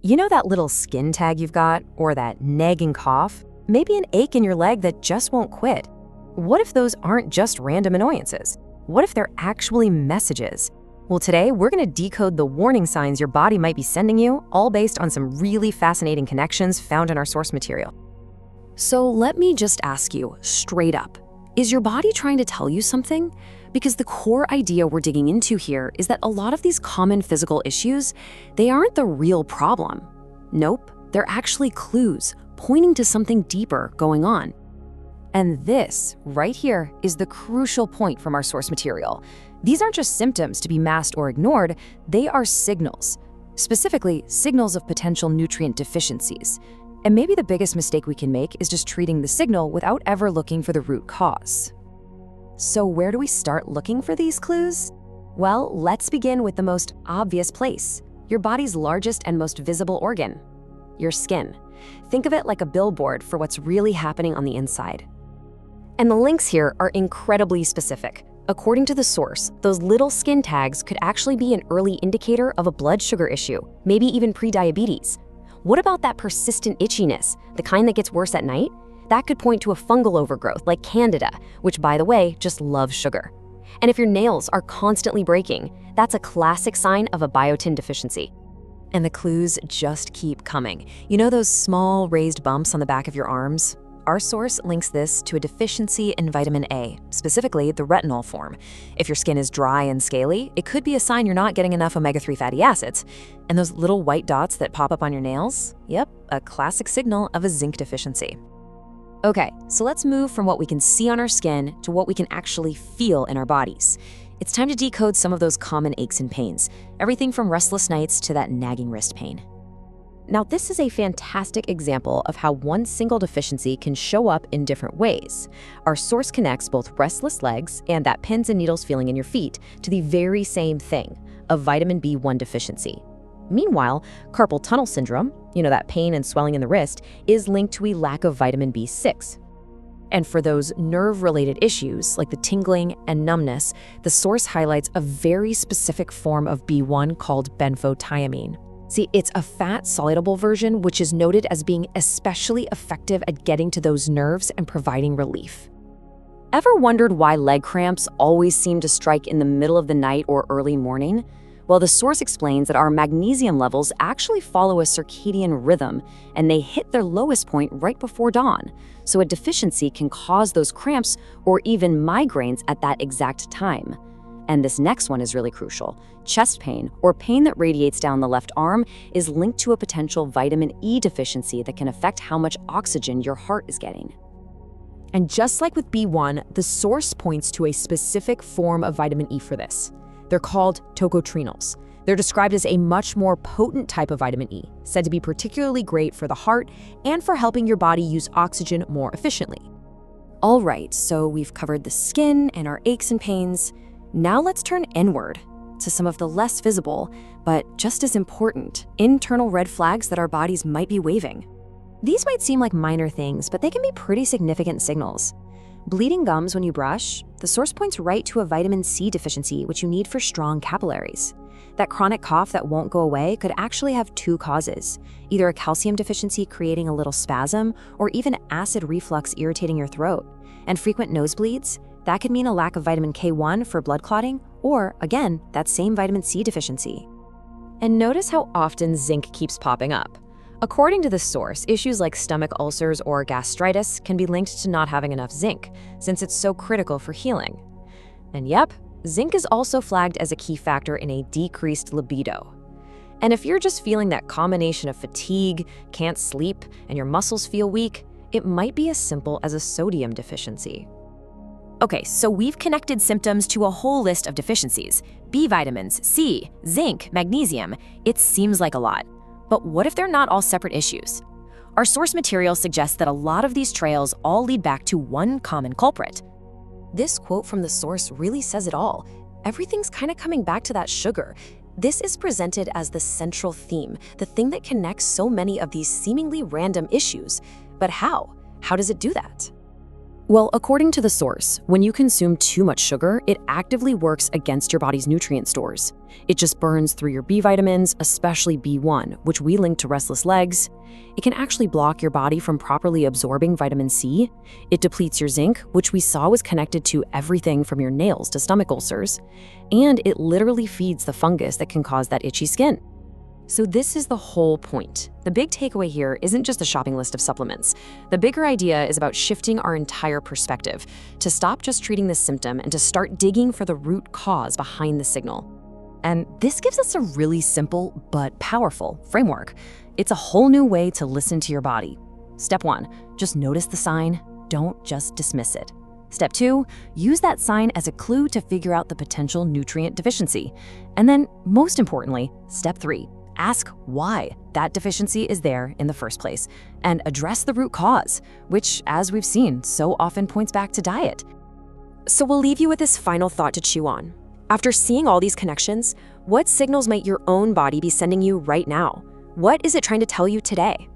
You know that little skin tag you've got, or that nagging cough? Maybe an ache in your leg that just won't quit. What if those aren't just random annoyances? What if they're actually messages? Well, today we're going to decode the warning signs your body might be sending you, all based on some really fascinating connections found in our source material. So let me just ask you straight up, is your body trying to tell you something? Because the core idea we're digging into here is that a lot of these common physical issues, they aren't the real problem. Nope, they're actually clues pointing to something deeper going on. And this right here is the crucial point from our source material. These aren't just symptoms to be masked or ignored, they are signals. Specifically, signals of potential nutrient deficiencies. And maybe the biggest mistake we can make is just treating the signal without ever looking for the root cause. So where do we start looking for these clues? Well, let's begin with the most obvious place, your body's largest and most visible organ, your skin. Think of it like a billboard for what's really happening on the inside. And the links here are incredibly specific. According to the source, those little skin tags could actually be an early indicator of a blood sugar issue, maybe even prediabetes. What about that persistent itchiness, the kind that gets worse at night? That could point to a fungal overgrowth like candida, which, by the way, just loves sugar. And if your nails are constantly breaking, that's a classic sign of a biotin deficiency. And the clues just keep coming. You know those small raised bumps on the back of your arms? Our source links this to a deficiency in vitamin A, specifically the retinol form. If your skin is dry and scaly, it could be a sign you're not getting enough omega-3 fatty acids. And those little white dots that pop up on your nails? Yep, a classic signal of a zinc deficiency. Okay, so let's move from what we can see on our skin to what we can actually feel in our bodies. It's time to decode some of those common aches and pains, everything from restless nights to that nagging wrist pain. Now, this is a fantastic example of how one single deficiency can show up in different ways. Our source connects both restless legs and that pins and needles feeling in your feet to the very same thing, a vitamin B1 deficiency. Meanwhile, carpal tunnel syndrome, that pain and swelling in the wrist, is linked to a lack of vitamin B6. And for those nerve-related issues, like the tingling and numbness, the source highlights a very specific form of B1 called benfotiamine. See, it's a fat-soluble version, which is noted as being especially effective at getting to those nerves and providing relief. Ever wondered why leg cramps always seem to strike in the middle of the night or early morning? Well, the source explains that our magnesium levels actually follow a circadian rhythm, and they hit their lowest point right before dawn. So a deficiency can cause those cramps or even migraines at that exact time. And this next one is really crucial. Chest pain, or pain that radiates down the left arm, is linked to a potential vitamin E deficiency that can affect how much oxygen your heart is getting. And just like with B1, the source points to a specific form of vitamin E for this. They're called tocotrienols. They're described as a much more potent type of vitamin E, said to be particularly great for the heart and for helping your body use oxygen more efficiently. All right, so we've covered the skin and our aches and pains. Now let's turn inward to some of the less visible, but just as important, internal red flags that our bodies might be waving. These might seem like minor things, but they can be pretty significant signals. Bleeding gums when you brush, the source points right to a vitamin C deficiency, which you need for strong capillaries. That chronic cough that won't go away could actually have two causes, either a calcium deficiency creating a little spasm, or even acid reflux irritating your throat. And frequent nosebleeds, that could mean a lack of vitamin K1 for blood clotting, or, again, that same vitamin C deficiency. And notice how often zinc keeps popping up. According to the source, issues like stomach ulcers or gastritis can be linked to not having enough zinc, since it's so critical for healing. And yep, zinc is also flagged as a key factor in a decreased libido. And if you're just feeling that combination of fatigue, can't sleep, and your muscles feel weak, it might be as simple as a sodium deficiency. Okay, so we've connected symptoms to a whole list of deficiencies: B vitamins, C, zinc, magnesium. It seems like a lot. But what if they're not all separate issues? Our source material suggests that a lot of these trails all lead back to one common culprit. This quote from the source really says it all. Everything's kind of coming back to that sugar. This is presented as the central theme, the thing that connects so many of these seemingly random issues. But how? How does it do that? Well, according to the source, when you consume too much sugar, it actively works against your body's nutrient stores. It just burns through your B vitamins, especially B1, which we link to restless legs. It can actually block your body from properly absorbing vitamin C. It depletes your zinc, which we saw was connected to everything from your nails to stomach ulcers. And it literally feeds the fungus that can cause that itchy skin. So this is the whole point. The big takeaway here isn't just a shopping list of supplements. The bigger idea is about shifting our entire perspective, to stop just treating the symptom and to start digging for the root cause behind the signal. And this gives us a really simple but powerful framework. It's a whole new way to listen to your body. Step 1, just notice the sign, don't just dismiss it. Step 2, use that sign as a clue to figure out the potential nutrient deficiency. And then, most importantly, step 3, ask why that deficiency is there in the first place and address the root cause, which, as we've seen, so often points back to diet. So we'll leave you with this final thought to chew on. After seeing all these connections, what signals might your own body be sending you right now? What is it trying to tell you today?